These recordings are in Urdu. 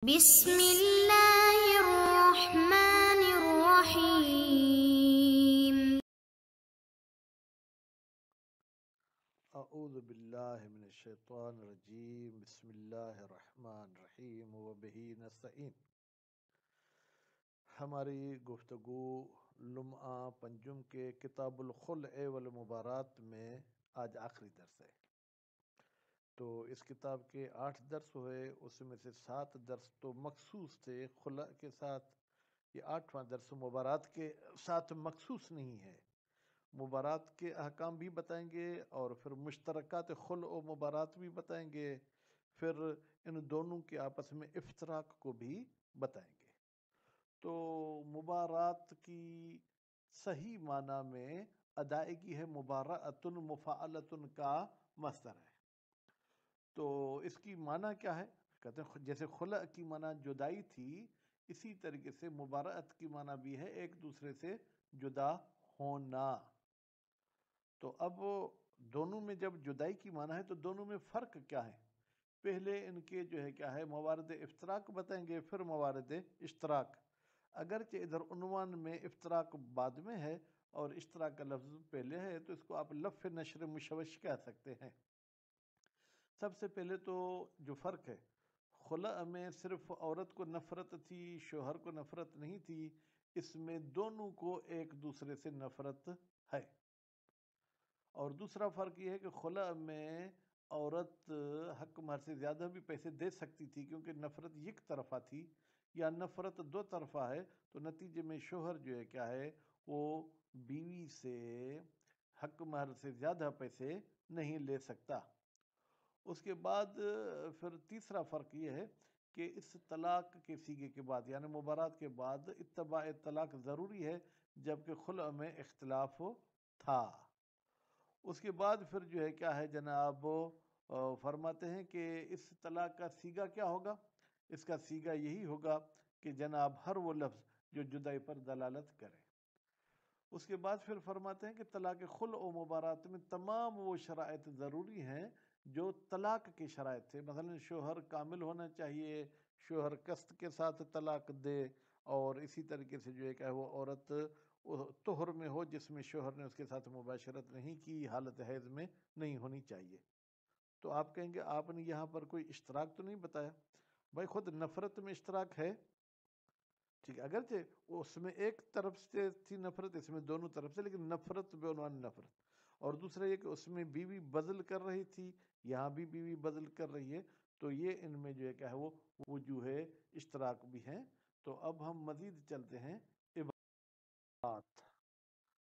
بسم اللہ الرحمن الرحیم۔ اعوذ باللہ من الشیطان الرجیم، بسم اللہ الرحمن الرحیم وبہ نستعین۔ ہماری گفتگو لمعہ پنجم کے کتاب الخلع والمبارات میں آج آخری درس ہے۔ تو اس کتاب کے 8 درس ہوئے، اس میں سے 7 درس تو مخصوص تھے خلع کے ساتھ، یہ 8واں درس مبارات کے ساتھ مخصوص نہیں ہے۔ مبارات کے احکام بھی بتائیں گے اور پھر مشترکات خلع و مبارات بھی بتائیں گے، پھر ان دونوں کے آپس میں افتراق کو بھی بتائیں گے۔ تو مبارات کی صحیح معنی میں ادائیگی ہے، مباراتن مفاعلتن کا مصدر ہے۔ تو اس کی معنی کیا ہے؟ کہتے ہیں جیسے خلع کی معنی جدائی تھی، اسی طریقے سے مبارات کی معنی بھی ہے ایک دوسرے سے جدا ہونا۔ تو اب دونوں میں جب جدائی کی معنی ہے تو دونوں میں فرق کیا ہے؟ پہلے ان کے جو ہے کیا ہے موارد افتراق بتائیں گے، پھر موارد اشتراک۔ اگرچہ ادھر عنوان میں افتراق بعد میں ہے اور اشتراک کا لفظ پہلے ہے، تو اس کو آپ لف نشر مشوش کہہ سکتے ہیں۔ سب سے پہلے تو جو فرق ہے، خلع میں صرف عورت کو نفرت تھی، شوہر کو نفرت نہیں تھی، اس میں دونوں کو ایک دوسرے سے نفرت ہے۔ اور دوسرا فرق یہ ہے کہ خلع میں عورت حق مہر سے زیادہ بھی پیسے دے سکتی تھی، کیونکہ نفرت یک طرفہ تھی، یا نفرت دو طرفہ ہے، تو نتیجے میں شوہر جو ہے کیا ہے وہ بیوی سے حق مہر سے زیادہ پیسے نہیں لے سکتا۔ اس کے بعد پھر تیسرا فرق یہ ہے کہ اس طلاق کے سیغے کے بعد یعنی مبارات کے بعد اتباع طلاق ضروری ہے، جبکہ خلع میں اختلاف تھا۔ اس کے بعد پھر جو ہے کیا ہے جناب فرماتے ہیں کہ اس طلاق کا سیغہ کیا ہوگا؟ اس کا سیغہ یہی ہوگا کہ جناب ہر وہ لفظ جو جدائی پر دلالت کرے۔ اس کے بعد پھر فرماتے ہیں کہ طلاق خلع و مبارات میں تمام وہ شرائط ضروری ہیں جو طلاق کی شرائط تھے، مثلا شوہر کامل ہونا چاہیے، شوہر قسط کے ساتھ طلاق دے، اور اسی طریقے سے جو ہے کہ وہ عورت طہر میں ہو جس میں شوہر نے اس کے ساتھ مباشرت نہیں کی، حالت حیض میں نہیں ہونی چاہیے۔ تو آپ کہیں گے آپ نے یہاں پر کوئی اشتراک تو نہیں بتایا؟ بھائی خود نفرت میں اشتراک ہے، ٹھیک ہے، اگرچہ اس میں ایک طرف سے تھی نفرت، اس میں دونوں طرف سے، لیکن نفرت بعنوان نفرت۔ اور دوسرا یہ کہ اس میں بیوی بذل کر رہی تھی، یہاں بھی بیوی بذل کر رہی ہے، تو یہ ان میں جو ہے کیا ہے وہ وجوہ اشتراک بھی ہیں۔ تو اب ہم مزید چلتے ہیں عبارات۔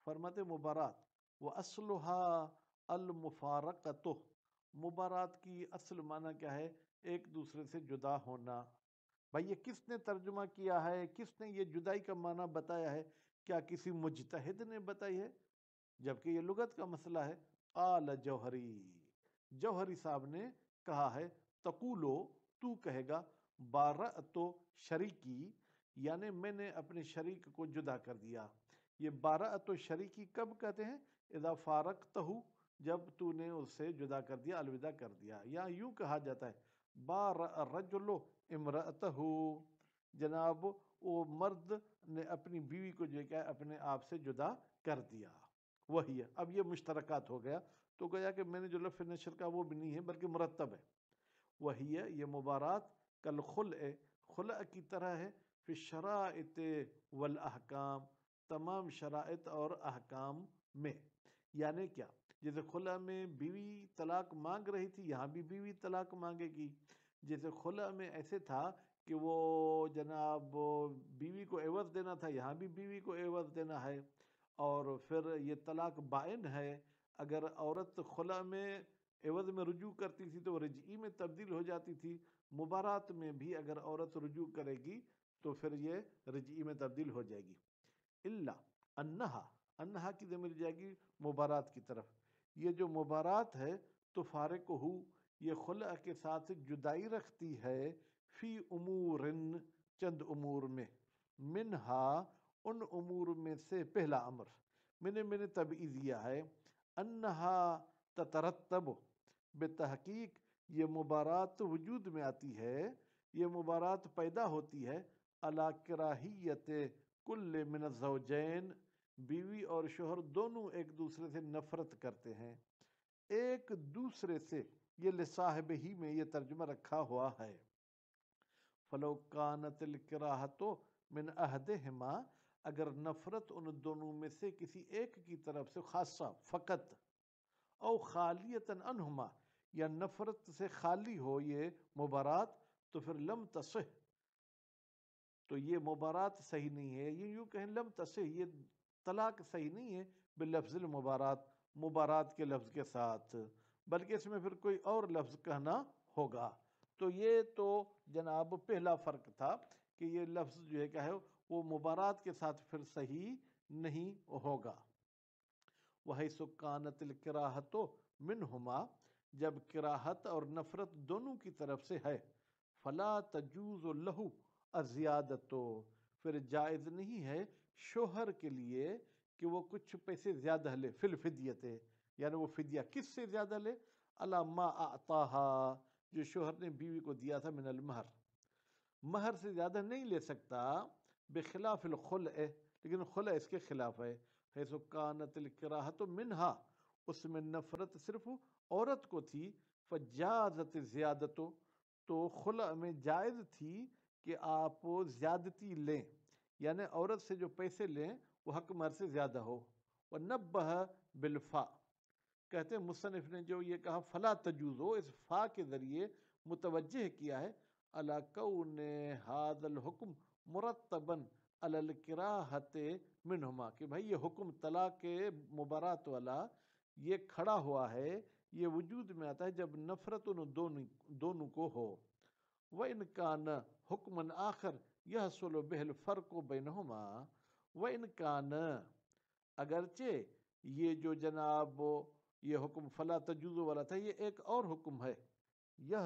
فرماتے مبارات وَأَصْلُهَا الْمُفَارَقَةُ، مبارات کی اصل معنی کیا ہے؟ ایک دوسرے سے جدا ہونا۔ بھائی یہ کس نے ترجمہ کیا ہے؟ کس نے یہ جدائی کا معنی بتایا ہے؟ کیا کسی مجتہد نے بتائی ہے؟ جبکہ یہ لغت کا مسئلہ ہے۔ قال جوہری، جوہری صاحب نے کہا ہے، تقولو، تو کہے گا، بارأتو شریکی، یعنی میں نے اپنے شریک کو جدا کر دیا۔ یہ بارأتو شریکی کب کہتے ہیں؟ اذا فارقتہ، جب تو نے اس سے جدا کر دیا، الوداع کر دیا۔ یا یوں کہا جاتا ہے بارأ الرجل امرأتہ، جناب وہ مرد نے اپنی بیوی کو جو ہے کیا اپنے آپ سے جدا کر دیا۔ وہی ہے، اب یہ مشترکات ہو گیا، تو گویا کہ میں نے جو لفظ نشر کا وہ بھی نہیں ہے بلکہ مرتب ہے۔ وہی ہے یہ مبارات کالخلع، خلع کی طرح ہے، فی الشرائط والاحکام، تمام شرائط اور احکام میں۔ یعنی کیا؟ جیسے خلع میں بیوی طلاق مانگ رہی تھی، یہاں بھی بیوی طلاق مانگے گی۔ جیسے خلع میں ایسے تھا کہ وہ جناب بیوی کو عوض دینا تھا، یہاں بھی بیوی کو عوض دینا ہے۔ اور پھر یہ طلاق بائن ہے، اگر عورت خلع میں عوض میں رجوع کرتی تھی تو وہ رجعی میں تبدیل ہو جاتی تھی، مبارات میں بھی اگر عورت رجوع کرے گی تو پھر یہ رجعی میں تبدیل ہو جائے گی۔ الا انہا، انہا کی ضمیر جائے گی مبارات کی طرف۔ یہ جو مبارات ہے تو فارق ہو، یہ خلع کے ساتھ جدائی رکھتی ہے، فی امور، چند امور میں، منہا، ان امور میں سے پہلا امر، میں نے تبعیضیہ ہے، انہا تترتب، بتحقیق یہ مبارات وجود میں آتی ہے، یہ مبارات پیدا ہوتی ہے علی کراہیت کل من الزوجین، بیوی اور شوہر دونوں ایک دوسرے سے نفرت کرتے ہیں ایک دوسرے سے، یہ لصاحب ہی میں یہ ترجمہ رکھا ہوا ہے۔ فلو کانت الکراہت من احدہما، اگر نفرت ان دونوں میں سے کسی ایک کی طرف سے خاصہ فقط، او خالیتاً عنہما، یا نفرت سے خالی ہو یہ مبارات، تو پھر لم تصح، تو یہ مبارات صحیح نہیں ہے، یہ یوں کہیں لم تصح، یہ طلاق صحیح نہیں ہے بلفظ المبارات، مبارات کے لفظ کے ساتھ، بلکہ اس میں پھر کوئی اور لفظ کہنا ہوگا۔ تو یہ تو جناب پہلا فرق تھا کہ یہ لفظ جو ہے کیا ہے وہ مبارات کے ساتھ پھر صحیح نہیں ہوگا۔ وَحَيْثُ كَانَتِ الْكِرَاهَةُ مِنْهُمَا، جب کراہت اور نفرت دونوں کی طرف سے ہے، فَلَا تَجُوزُ لَهُ الزِّيَادَةُ، پھر جائز نہیں ہے شوہر کے لیے کہ وہ کچھ پیسے زیادہ لے، فی الفدیت، یعنی وہ فدیہ کس سے زیادہ لے، علی ما اعطاها، جو شوہر نے بیوی کو دیا تھا، من المہر، مہر سے زیادہ نہیں لے سکتا، بخلاف الخلع، لیکن خلع اس کے خلاف ہے، حیث کانت الکراہت منہا، اس میں نفرت صرف عورت کو تھی، فجازت زیادت، تو خلع میں جائز تھی کہ آپ زیادتی لیں، یعنی عورت سے جو پیسے لیں وہ حق مہر سے زیادہ ہو۔ ونبہ بالفا، کہتے ہیں مصنف نے جو یہ کہا فلا تجوزو، اس فا کے ذریعے متوجہ کیا ہے علی کون ھذا الحکم مرتبا علی الکراہت منہما، کہ بھائی یہ حکم طلاق کے مبارات والا یہ کھڑا ہوا ہے، یہ وجود میں آتا ہے جب نفرت ان دونوں کو ہو۔ وَإِنْ كَانَ حُكْمًا آخر يَحْصُلُ بِهِ الْفَرْقُ بَيْنَهُمَا، وَإِنْ كَانَ، اگرچہ یہ جو جناب یہ حکم فلا تجوز والا تھا، یہ ایک اور حکم ہے، یہ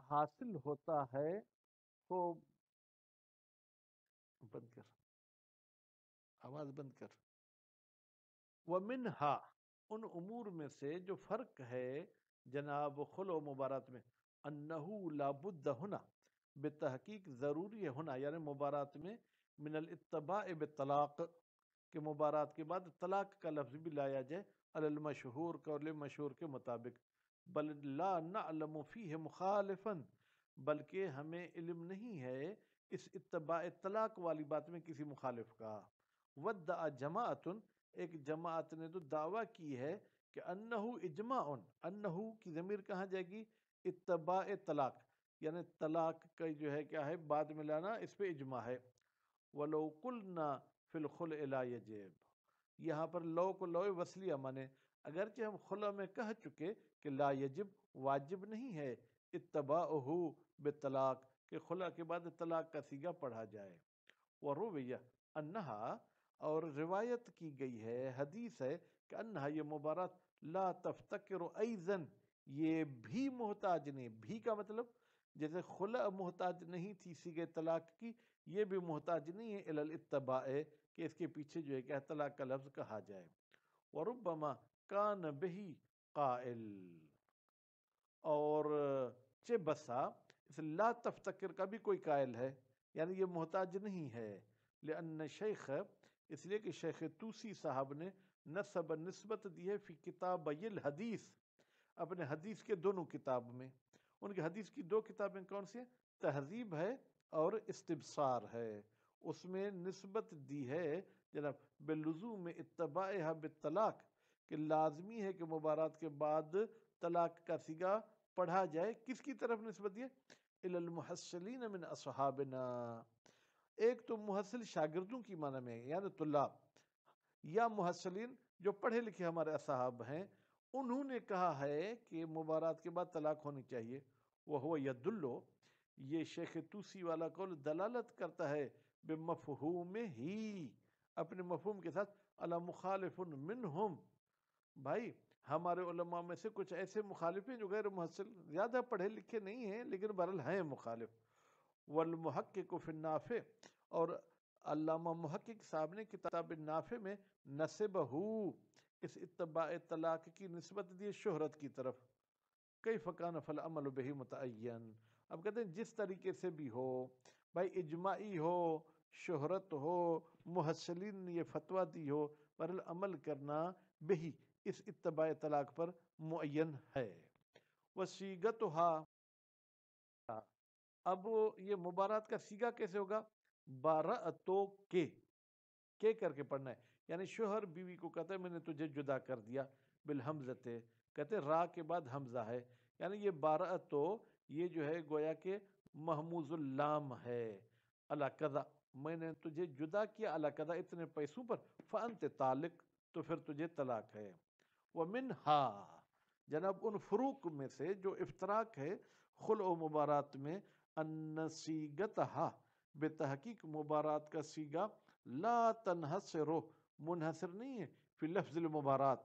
حاصل ہوتا ہے، تو بند کر، آواز بند کر۔ وَمِنْهَا، ان امور میں سے جو فرق ہے جناب خلع و مبارات میں، انَّهُ لابد ہونا، بتحقیق ضروری ہے ہونا، یعنی مبارات میں، من الاتباع بالطلاق، کہ مبارات کے بعد طلاق کا لفظ بھی لایا جائے، علی المشہور، قول مشہور کے مطابق، بل لا نعلم فیہ مخالفا، بلکہ ہمیں علم نہیں ہے اس اتباع طلاق والی بات میں کسی مخالف کا۔ ودع جماعت، ایک جماعت نے تو دعویٰ کی ہے کہ انہو اجماع، انہو کی ضمیر کہاں جائے گی، اتباع طلاق، یعنی طلاق کا جو ہے کیا ہے بعد میں لانا، اس پہ اجماع ہے۔ وَلَوْ قُلْنَا فِي الْخُلْعِ لَا يَجِبُ، یہاں پر لو کو لو وصلیہ مانے، اگرچہ ہم خلع میں کہہ چکے کہ لا یجب، واجب نہیں ہے، اتباعہ بالطلاق، کہ خلع کے بعد طلاق کا صیغہ پڑھا جائے۔ ورویہ انہا، اور روایت کی گئی ہے، حدیث ہے کہ انہا یہ مبارات لا تفتقر ایضاً، یہ بھی محتاج نہیں، بھی کا مطلب جیسے خلع محتاج نہیں تھی صیغہ طلاق کی، یہ بھی محتاج نہیں ہے الی الاتباع، کہ اس کے پیچھے جو ہے کہ طلاق کا لفظ کہا جائے۔ وربما کان بہی قائل، اور چہ بسا اس لا تفتکر کا بھی کوئی قائل ہے، یعنی یہ محتاج نہیں ہے، لأن شیخ، اس لیے کہ شیخ توسی صاحب نے نسبت دی ہے فی کتاب الحدیث، اپنے حدیث کے دونوں کتاب میں، ان کے حدیث کی دو کتابیں کون سی ہیں، تہذیب ہے اور استبصار ہے، اس میں نسبت دی ہے جناب باللزوم اتباعها بالطلاق، کہ لازمی ہے کہ مبارات کے بعد طلاق کا صیغہ پڑھا جائے، کس کی طرف نسبت ہے، الی المحصلین من اصحابنا، ایک تو محصل شاگردوں کی معنی میں یعنی طلاب، یا محصلین جو پڑھے لکھے ہمارے اصحاب ہیں، انہوں نے کہا ہے کہ مبارات کے بعد طلاق ہونی چاہیے۔ وہو یدلو، یہ شیخ توسی والا قول دلالت کرتا ہے بمفہوم ہی، اپنے مفہوم کے ساتھ، علی مخالف منہم، بھائی ہمارے علماء میں سے کچھ ایسے مخالف ہیں جو غیر محصل، زیادہ پڑھے لکھے نہیں ہیں لیکن بہرحال ہیں مخالف۔ والمحقق فی النافع، اور علامہ محقق صاحب نے کتاب نافع میں نسبہ، اس اتباع طلاق کی نسبت دی شہرت کی طرف، کیف کان فالعمل بہ متعین. اب کہتے ہیں جس طریقے سے بھی ہو بھائی، اجماعی ہو، شہرت ہو، محصلین نے یہ فتویٰ دی ہو، پر عمل کرنا بہی اس اتباع طلاق پر معین ہے. وصیغتها، اب یہ مبارات کا سیگا کیسے ہوگا؟ بارأتو کے کر کے پڑھنا ہے. یعنی شوہر بیوی کو کہتا ہے میں نے تجھے جدا کر دیا بالحمزتے، کہتے را کے بعد حمزہ ہے، یعنی یہ بارأتو یہ جو ہے گویا کہ محموز اللام ہے. علی کذا، میں نے تجھے جدا کیا علی کذا اتنے پیسوں پر، فانت طالق، تو پھر تجھے طلاق ہے. ومنہا، جناب ان فروق میں سے جو افتراق ہے خلع و مبارات میں، ان صیغتہا، بتحقیق مبارات کا سیگا، لا تنحصر، منحصر نہیں ہے، فی لفظ المبارات،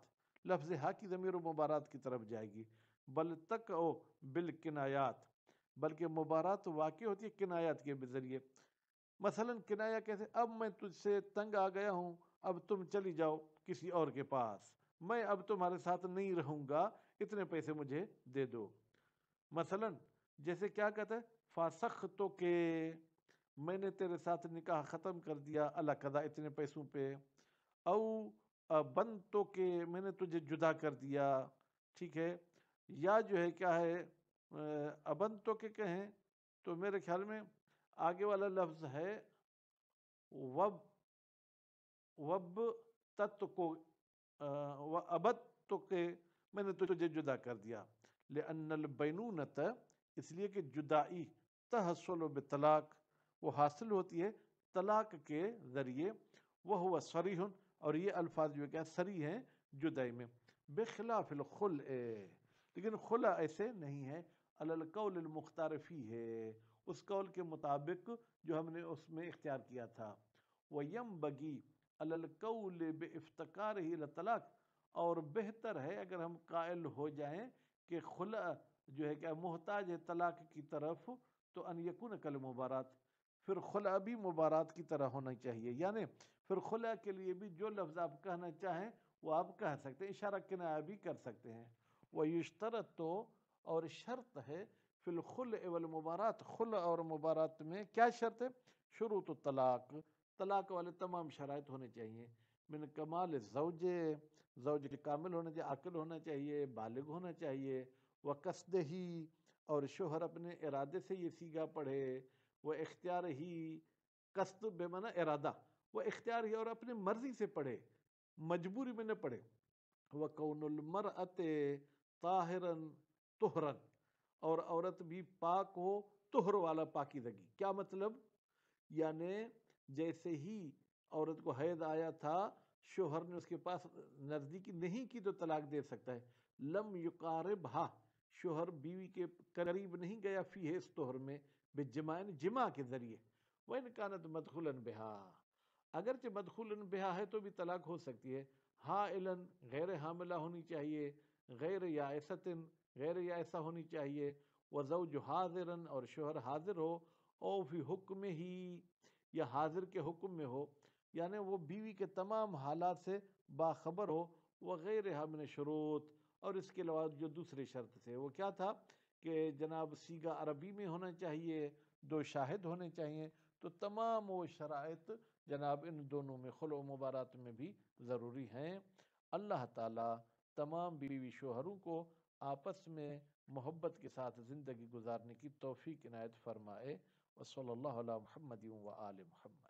لفظ ہا کی ضمیر مبارات کی طرف جائے گی، بل تقع بالکنایات، بلکہ مبارات واقع ہوتی ہے کنایات کے ذریعے. مثلا کنایا کیسے؟ اب میں تجھ سے تنگ آ گیا ہوں، اب تم چلی جاؤ کسی اور کے پاس، میں اب تمہارے ساتھ نہیں رہوں گا، اتنے پیسے مجھے دے دو. مثلا جیسے کیا کہتا ہے، فاسخت کے، میں نے تیرے ساتھ نکاح ختم کر دیا علی قضا اتنے پیسوں پہ. او بنتو کے، میں نے تجھے جدا کر دیا، ٹھیک ہے. یا جو ہے کیا ہے، ابنتو کے کہیں تو میرے خیال میں آگے والا لفظ ہے وب تت کو، ابد تو کہ میں نے تجھے جدا کر دیا. لأن البینونت، اس لیے کہ جدائی، تحصل بطلاق، وہ حاصل ہوتی ہے طلاق کے ذریعے. وہ صریح، اور یہ الفاظ جو کیا صریح ہیں جدائی میں. بخلاف الخلع، لیکن خلع ایسے نہیں ہے. علی القول المختار فیہ، اس قول کے مطابق جو ہم نے اس میں اختیار کیا تھا. وَيَنبَغِي عَلَى الْقَوْلِ بِاِفْتِقَارِهِ إِلَى الطلاق، اور بہتر ہے اگر ہم قائل ہو جائیں کہ خلع جو ہے کہ محتاج ہے طلاق کی طرف، تو ان یکون کل مبارات، پھر خلع بھی مبارات کی طرح ہونا چاہیے. یعنی پھر خلع کے لیے بھی جو لفظ آپ کہنا چاہیں وہ آپ کہہ سکتے ہیں، اشارہ کنایہ بھی کر سکتے ہیں. وَيُشْتَرَطُ، اور شرط ہے، فی الخلع والمبارات، خلع اور مبارات میں کیا شرط ہے؟ شروط الطلاق، طلاق والے تمام شرائط ہونے چاہیے. من کمال زوج، زوج کے کامل ہونا چاہیے، عاقل ہونا چاہیے، بالغ ہونا چاہیے. وقصدہ، اور شوہر اپنے ارادے سے یہ سیگا پڑھے. وہ اختیار ہی، قصد بے معنی ارادہ، وہ اختیار ہی اور اپنی مرضی سے پڑھے، مجبوری میں نہ پڑھے. وَكَوْنُ الْمَرْأَةِ طَاهِرًا طُهْرًا، اور عورت بھی پاک ہو، طہر والا پاکیزگی. کیا مطلب؟ یعنی جیسے ہی عورت کو حیض آیا تھا، شوہر نے اس کے پاس نزدیکی نہیں کی تو طلاق دے سکتا ہے. لم یقاربہا، شوہر بیوی کے قریب نہیں گیا، فیہ اس طہر میں، بجماع، جماع کے ذریعے. وَإِنْ كَانَتْ مَدْخُولًا بِهَا، اگرچہ مدخولن بہا ہے تو بھی طلاق ہو سکتی ہے. حائلن، غیر حاملہ ہونی چاہیے، غیر یائستن، غیر یائسہ ہونی چاہیے. وزوج حاضرن، اور شوہر حاضر ہو، او فی حکم ہی، یا حاضر کے حکم میں ہو، یعنی وہ بیوی کے تمام حالات سے باخبر ہو. وغیرہ من شروط، اور اس کے علاوہ جو دوسرے شرط تھے وہ کیا تھا کہ جناب سیگا عربی میں ہونا چاہیے، 2 شاہد ہونے چاہیے. تو تمام وہ شرائط جناب ان دونوں میں، خلع و مبارات میں بھی ضروری ہیں. اللہ تعالیٰ تمام بیوی شوہروں کو آپس میں محبت کے ساتھ زندگی گزارنے کی توفیق عنایت فرمائے. وصلی اللہ علی محمد و آل محمد.